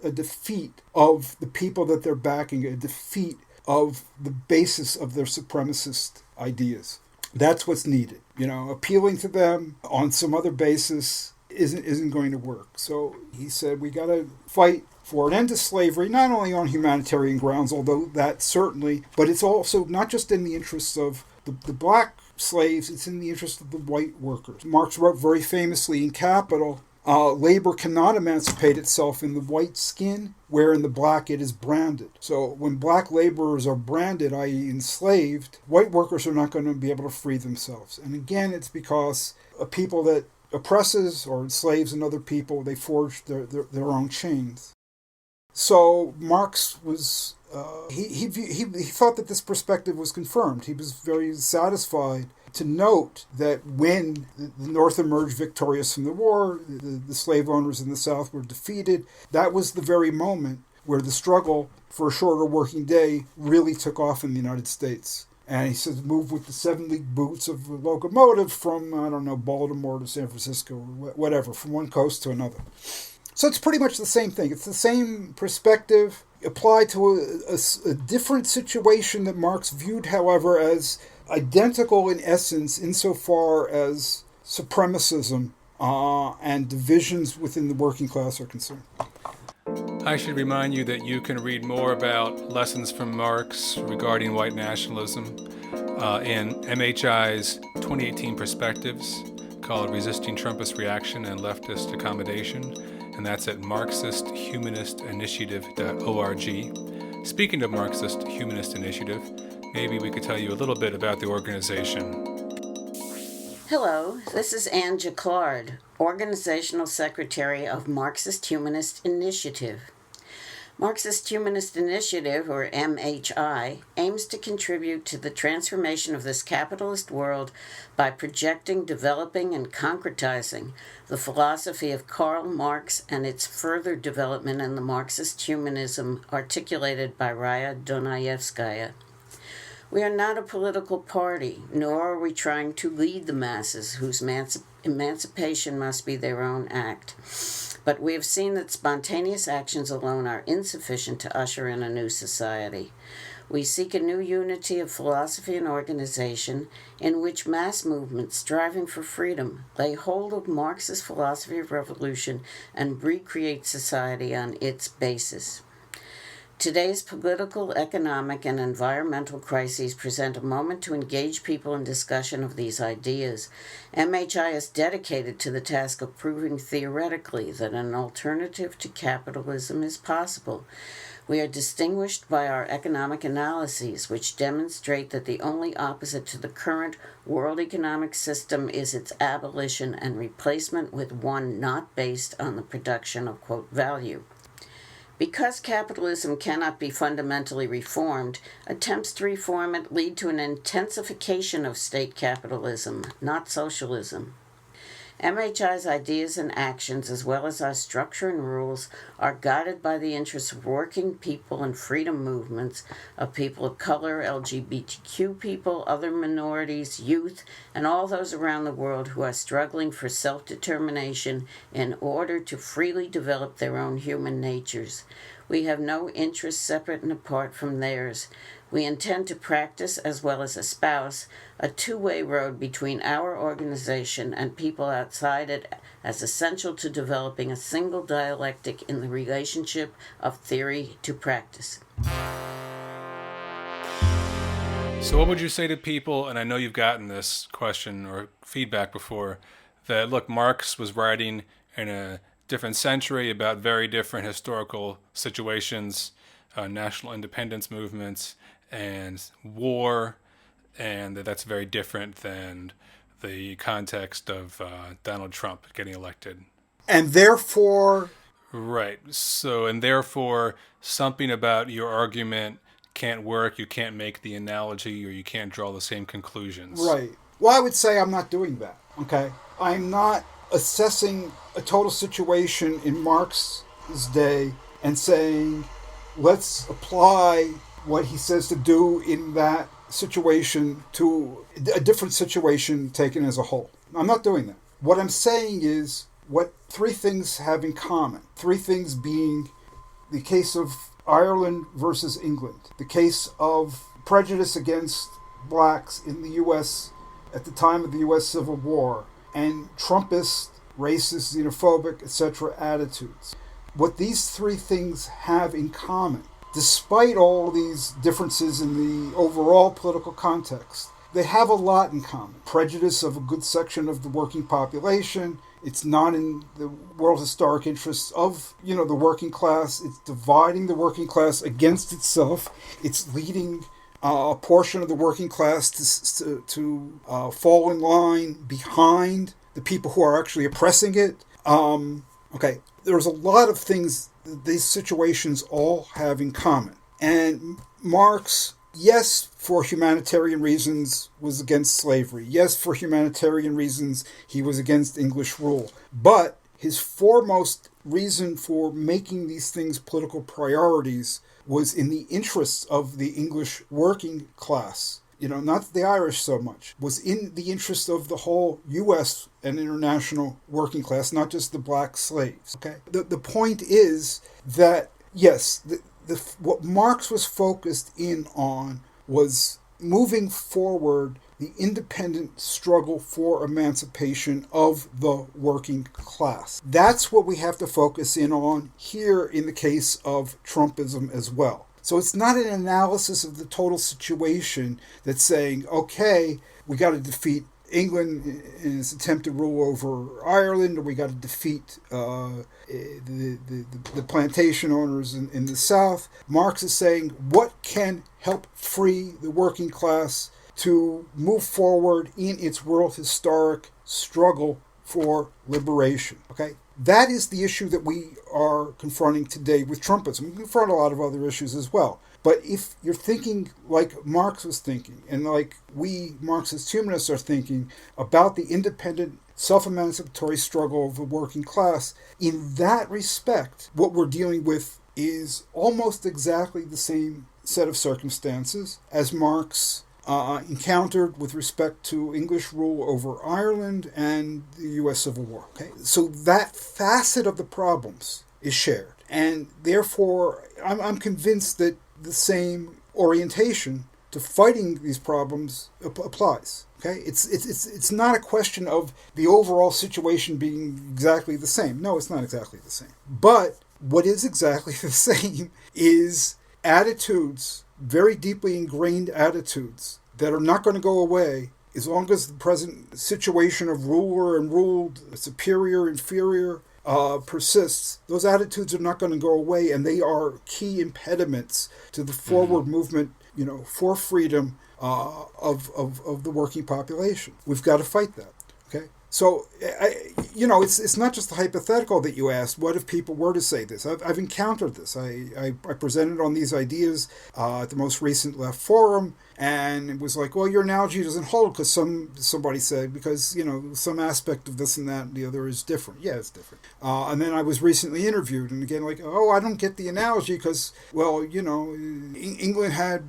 A defeat of the people that they're backing, a defeat of the basis of their supremacist ideas. That's what's needed. Appealing to them on some other basis isn't going to work. So he said we got to fight for an end to slavery, not only on humanitarian grounds, although that certainly, but it's also not just in the interests of the black slaves, it's in the interest of the white workers. Marx wrote very famously in Capital, labor cannot emancipate itself in the white skin, where in the black it is branded. So when black laborers are branded, i.e. enslaved, white workers are not going to be able to free themselves. And again, it's because a people that oppresses or enslaves another people, they forge their own chains. So Marx was, he thought that this perspective was confirmed. He was very satisfied to note that when the North emerged victorious from the war, the slave owners in the South were defeated, that was the very moment where the struggle for a shorter working day really took off in the United States. And he says, move with the 7-league boots of the locomotive from, Baltimore to San Francisco, or whatever, from one coast to another. So it's pretty much the same thing. It's the same perspective applied to a different situation that Marx viewed, however, as identical in essence insofar as supremacism and divisions within the working class are concerned. I should remind you that you can read more about lessons from Marx regarding white nationalism in MHI's 2018 Perspectives called Resisting Trumpist Reaction and Leftist Accommodation, and that's at Marxist-Humanist-Initiative.org. Speaking of Marxist-Humanist Initiative, maybe we could tell you a little bit about the organization. Hello, this is Anne Jacquard, Organizational Secretary of Marxist-Humanist Initiative. Marxist-Humanist Initiative, or MHI, aims to contribute to the transformation of this capitalist world by projecting, developing, and concretizing the philosophy of Karl Marx and its further development in the Marxist humanism articulated by Raya Dunayevskaya. We are not a political party, nor are we trying to lead the masses whose emancipation must be their own act. But we have seen that spontaneous actions alone are insufficient to usher in a new society. We seek a new unity of philosophy and organization in which mass movements striving for freedom lay hold of Marx's philosophy of revolution and recreate society on its basis. Today's political, economic, and environmental crises present a moment to engage people in discussion of these ideas. MHI is dedicated to the task of proving theoretically that an alternative to capitalism is possible. We are distinguished by our economic analyses, which demonstrate that the only opposite to the current world economic system is its abolition and replacement with one not based on the production of, quote, value. Because capitalism cannot be fundamentally reformed, attempts to reform it lead to an intensification of state capitalism, not socialism. MHI's ideas and actions, as well as our structure and rules, are guided by the interests of working people and freedom movements, of people of color, LGBTQ people, other minorities, youth, and all those around the world who are struggling for self-determination in order to freely develop their own human natures. We have no interests separate and apart from theirs. We intend to practice, as well as espouse, a two-way road between our organization and people outside it as essential to developing a single dialectic in the relationship of theory to practice. So what would you say to people, and I know you've gotten this question or feedback before, that, look, Marx was writing in a different century about very different historical situations, national independence movements, and war, and that's very different than the context of Donald Trump getting elected. And therefore... Right. So, and therefore, something about your argument can't work, you can't make the analogy, or you can't draw the same conclusions. Right. Well, I would say I'm not doing that, okay? I'm not assessing a total situation in Marx's day and saying, let's apply what he says to do in that situation to a different situation taken as a whole. I'm not doing that. What I'm saying is what three things have in common. Three things being the case of Ireland versus England, the case of prejudice against blacks in the U.S. at the time of the U.S. Civil War, and Trumpist, racist, xenophobic, etc. attitudes. What these three things have in common, despite all these differences in the overall political context, they have a lot in common. Prejudice of a good section of the working population. It's not in the world historic interests of, the working class. It's dividing the working class against itself. It's leading a portion of the working class to fall in line behind the people who are actually oppressing it. Okay, there's a lot of things these situations all have in common. And Marx, yes, for humanitarian reasons, was against slavery. Yes, for humanitarian reasons, he was against English rule. But his foremost reason for making these things political priorities was in the interests of the English working class. Not the Irish so much, was in the interest of the whole U.S. and international working class, not just the black slaves. Okay. The point is that, yes, what Marx was focused in on was moving forward the independent struggle for emancipation of the working class. That's what we have to focus in on here in the case of Trumpism as well. So it's not an analysis of the total situation that's saying, okay, we got to defeat England in its attempt to rule over Ireland, or we got to defeat the plantation owners in the South. Marx is saying, what can help free the working class to move forward in its world historic struggle for liberation? Okay, that is the issue that we are confronting today with Trumpism. We confront a lot of other issues as well. But if you're thinking like Marx was thinking, and like we Marxist-Humanists are thinking about the independent, self-emancipatory struggle of the working class, in that respect, what we're dealing with is almost exactly the same set of circumstances as Marx encountered with respect to English rule over Ireland and the U.S. Civil War. Okay, so that facet of the problems is shared, and therefore I'm convinced that the same orientation to fighting these problems applies. Okay, it's not a question of the overall situation being exactly the same. No, it's not exactly the same. But what is exactly the same is attitudes, very deeply ingrained attitudes that are not going to go away as long as the present situation of ruler and ruled, superior, inferior, persists. Those attitudes are not going to go away, and they are key impediments to the forward movement, for freedom of the working population. We've got to fight that. Okay, so it's not just the hypothetical that you asked. What if people were to say this? I've encountered this. I presented on these ideas at the most recent Left Forum, and it was like, well, your analogy doesn't hold because somebody said, because some aspect of this and that and the other is different. Yeah, it's different. And then I was recently interviewed, and again, like, oh, I don't get the analogy because, well, England had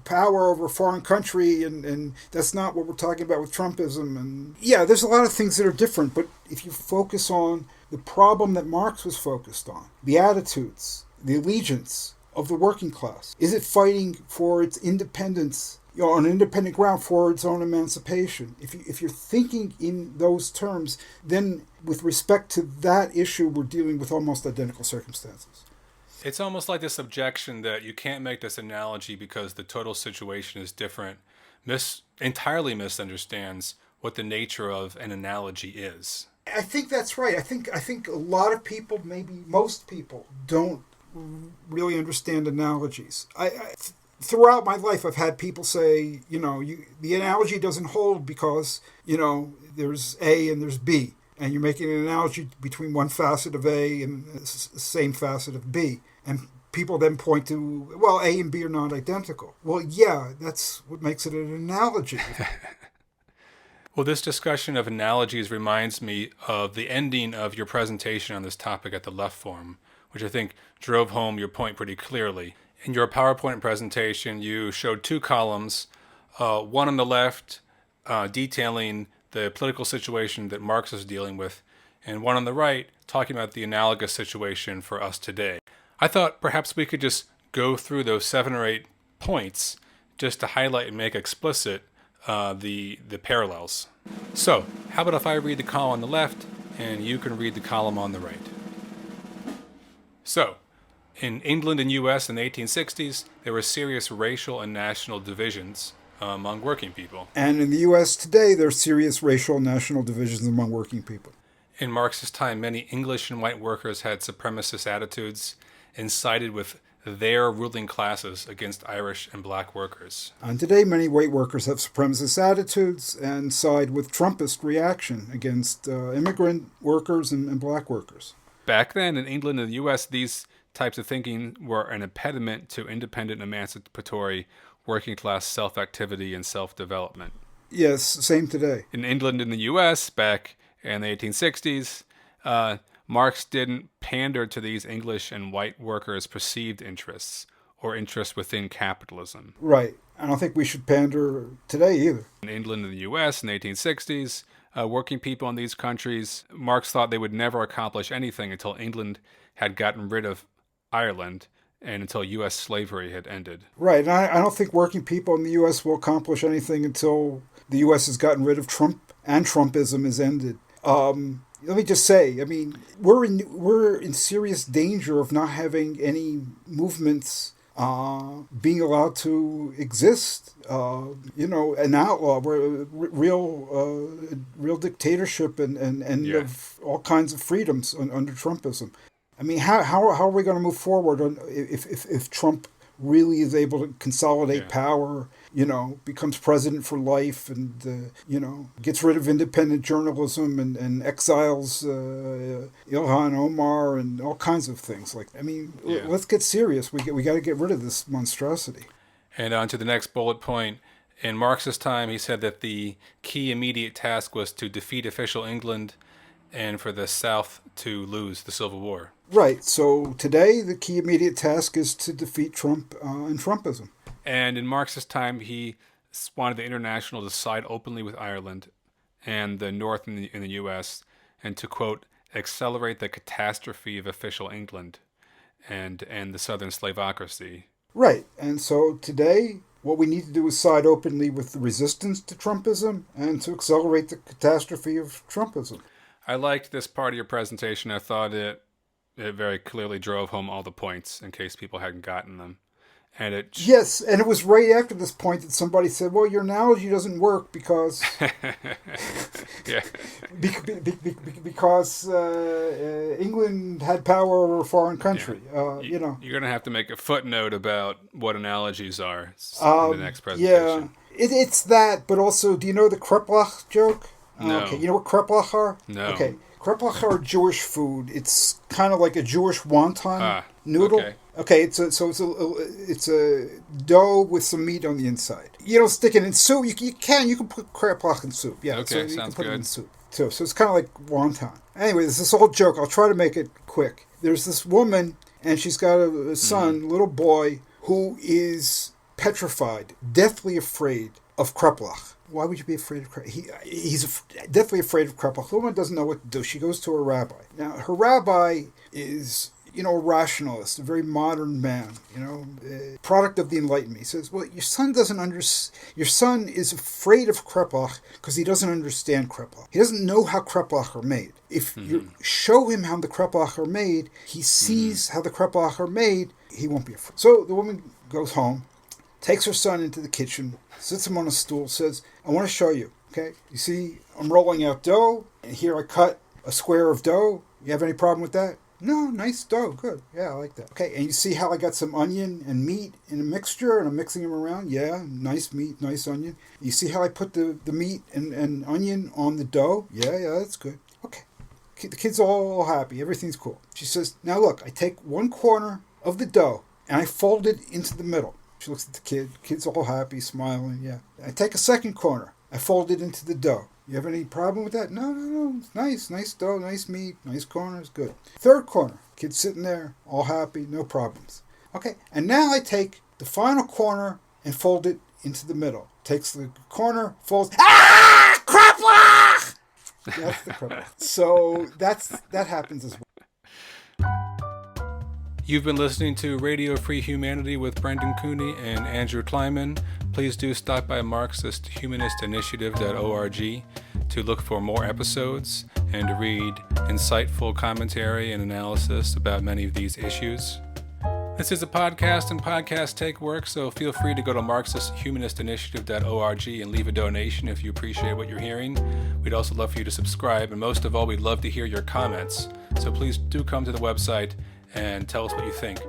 power over a foreign country, and that's not what we're talking about with Trumpism. And yeah, there's a lot of things that are different, but if you focus on the problem that Marx was focused on, the attitudes, the allegiance of the working class, is it fighting for its independence, on independent ground for its own emancipation? If you're thinking in those terms, then with respect to that issue, we're dealing with almost identical circumstances. It's almost like this objection that you can't make this analogy because the total situation is different, entirely misunderstands what the nature of an analogy is. I think that's right. I think a lot of people, maybe most people, don't really understand analogies. Throughout my life, I've had people say, the analogy doesn't hold because, there's A and there's B, and you're making an analogy between one facet of A and the same facet of B. And people then point to, well, A and B are not identical. Well, yeah, that's what makes it an analogy. Well, this discussion of analogies reminds me of the ending of your presentation on this topic at the Left Forum, which I think drove home your point pretty clearly. In your PowerPoint presentation, you showed two columns, one on the left detailing the political situation that Marx is dealing with, and one on the right talking about the analogous situation for us today. I thought perhaps we could just go through those 7 or 8 points just to highlight and make explicit the parallels. So, how about if I read the column on the left and you can read the column on the right? So, in England and U.S. in the 1860s, there were serious racial and national divisions among working people. And in the U.S. today, there are serious racial and national divisions among working people. In Marx's time, many English and white workers had supremacist attitudes and sided with their ruling classes against Irish and black workers. And today, many white workers have supremacist attitudes and side with Trumpist reaction against immigrant workers and black workers. Back then, in England and the U.S., these types of thinking were an impediment to independent, emancipatory, working-class self-activity and self-development. Yes, same today. In England and the U.S., back in the 1860s, Marx didn't pander to these English and white workers' perceived interests or interests within capitalism. Right. I don't think we should pander today either. In England and the U.S. in the 1860s, working people in these countries, Marx thought they would never accomplish anything until England had gotten rid of Ireland and until U.S. slavery had ended. Right, and I don't think working people in the U.S. will accomplish anything until the U.S. has gotten rid of Trump and Trumpism is ended. Let me just say, I mean, we're in serious danger of not having any movements being allowed to exist. An outlaw, real dictatorship and of all kinds of freedoms under Trumpism. I mean, how are we going to move forward if Trump really is able to consolidate power, becomes president for life and, gets rid of independent journalism and exiles Ilhan Omar and all kinds of things. Let's get serious. We got to get rid of this monstrosity. And on to the next bullet point. In Marx's time, he said that the key immediate task was to defeat official England and for the South to lose the Civil War. Right. So today, the key immediate task is to defeat Trump and Trumpism. And in Marx's time, he wanted the International to side openly with Ireland and the North in the U.S. and to, quote, accelerate the catastrophe of official England and the Southern slavocracy. Right. And so today, what we need to do is side openly with the resistance to Trumpism and to accelerate the catastrophe of Trumpism. I liked this part of your presentation. I thought it very clearly drove home all the points in case people hadn't gotten them. Yes, and it was right after this point that somebody said, well, your analogy doesn't work because because England had power over a foreign country. You're going to have to make a footnote about what analogies are in the next presentation. Yeah, it's that, but also, do you know the Kreplach joke? No. Okay, you know what Kreplach are? No. Okay, Kreplach are Jewish food. It's kind of like a Jewish wonton noodle. Okay, it's a dough with some meat on the inside. You don't stick it in soup. You can put Kreplach in soup. Yeah, okay, so you sounds can put good. it in soup too. So it's kind of like wonton. Anyway, there's this old joke. I'll try to make it quick. There's this woman, and she's got a son, little boy, who is petrified, deathly afraid of Kreplach. Why would you be afraid of Kreplach? He's deathly afraid of Kreplach. The woman doesn't know what to do. She goes to her rabbi. Now, her rabbi is, a rationalist, a very modern man, product of the Enlightenment. He says, well, your son is afraid of Kreplach because he doesn't understand Kreplach. He doesn't know how Kreplach are made. If you show him how the Kreplach are made, he sees how the Kreplach are made, he won't be afraid. So the woman goes home, takes her son into the kitchen, sits him on a stool, says, I want to show you, okay? You see, I'm rolling out dough, and here I cut a square of dough. You have any problem with that? No, nice dough, good. Yeah, I like that. Okay, and you see how I got some onion and meat in a mixture, and I'm mixing them around? Yeah, nice meat, nice onion. You see how I put the meat and onion on the dough? Yeah, that's good. Okay, the kid's all happy, everything's cool. She says, now look, I take one corner of the dough, and I fold it into the middle. She looks at the kid. Kid's all happy, smiling. Yeah. I take a second corner. I fold it into the dough. You have any problem with that? No. It's nice. Nice dough, nice meat, nice corners. Good. Third corner. Kid's sitting there, all happy, no problems. Okay. And now I take the final corner and fold it into the middle. Takes the corner, folds. Kreplach! That's the Kreplach. So that happens as well. You've been listening to Radio Free Humanity with Brendan Cooney and Andrew Kliman. Please do stop by Marxist-Humanist Initiative.org to look for more episodes and to read insightful commentary and analysis about many of these issues. This is a podcast and podcast take work, so feel free to go to Marxist-Humanist Initiative.org and leave a donation if you appreciate what you're hearing. We'd also love for you to subscribe, and most of all, we'd love to hear your comments. So please do come to the website and tell us what you think.